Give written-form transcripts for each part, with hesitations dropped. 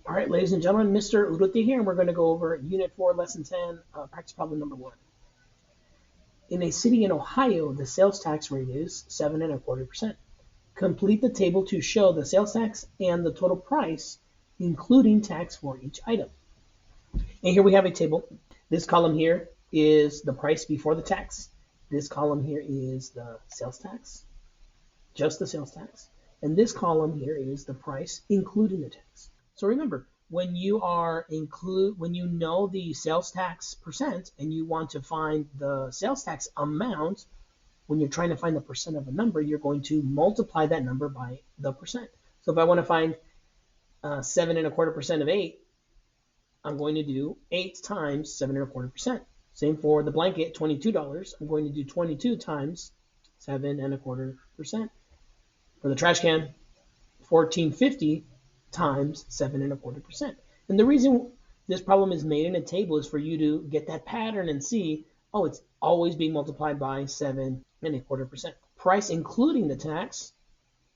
All right, ladies and gentlemen, Mr. Urrutia here, and we're going to go over Unit 4, Lesson 10, practice problem number 1. In a city in Ohio, the sales tax rate is 7.25%. Complete the table to show the sales tax and the total price, including tax for each item. And here we have a table. This column here is the price before the tax. This column here is the sales tax, just the sales tax. And this column here is the price, including the tax. So remember, when you know the sales tax percent and you want to find the sales tax amount, when you're trying to find the percent of a number, you're going to multiply that number by the percent. So if I want to find 7.25% of 8, I'm going to do 8 times 7.25%. Same for the blanket, $22. I'm going to do 22 times 7.25%. For the trash can, 1450 times 7.25%. And the reason this problem is made in a table is for you to get that pattern and see, oh, it's always being multiplied by 7.25%. Price including the tax,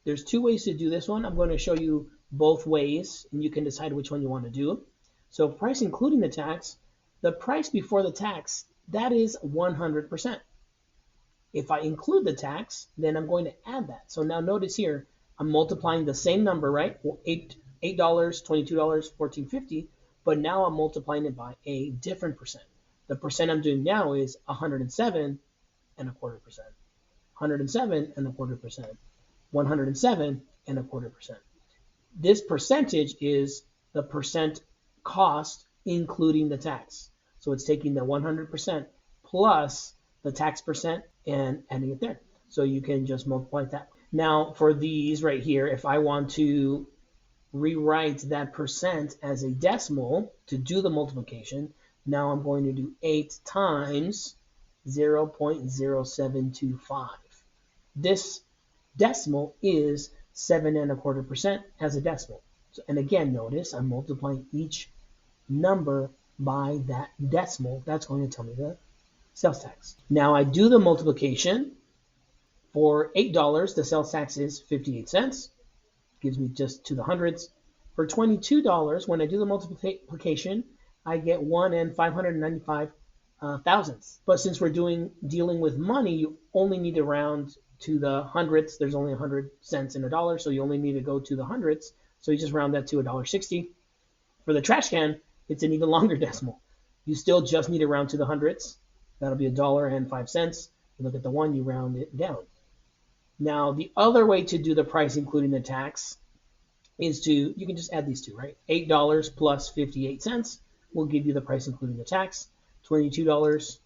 there's two ways to do this one. I'm going to show you both ways, and you can decide which one you want to do. So price including the tax, the price before the tax, that is 100%. If I include the tax, then I'm going to add that. So now notice here, I'm multiplying the same number, right? $8, $22, $14.50, but now I'm multiplying it by a different percent. The percent I'm doing now is 107.25%, 107.25%, 107.25%. This percentage is the percent cost including the tax. So it's taking the 100% plus the tax percent and adding it there. So you can just multiply that. Now for these right here, if I want to rewrite that percent as a decimal to do the multiplication, now I'm going to do 8 times 0.0725. This decimal is 7.25% as a decimal. So, and again, notice I'm multiplying each number by that decimal. That's going to tell me the sales tax. Now I do the multiplication. For $8, the sales tax is 58 cents. Gives me just to the hundreds. For $22, when I do the multiplication, I get 1 and 595 thousandths. But since we're dealing with money, you only need to round to the hundredths. There's only 100 cents in a dollar, so you only need to go to the hundredths. So you just round that to $1.60. For the trash can, it's an even longer decimal. You still just need to round to the hundredths. That'll be $1.05. You look at the 1, you round it down. Now, the other way to do the price including the tax is you can just add these two, right? $8 plus 58 cents will give you the price including the tax. $22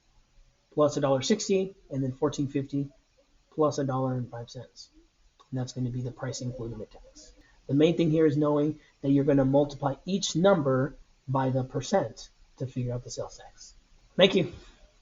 plus $1.60, and then $14.50 plus $1.05. And that's going to be the price including the tax. The main thing here is knowing that you're going to multiply each number by the percent to figure out the sales tax. Thank you.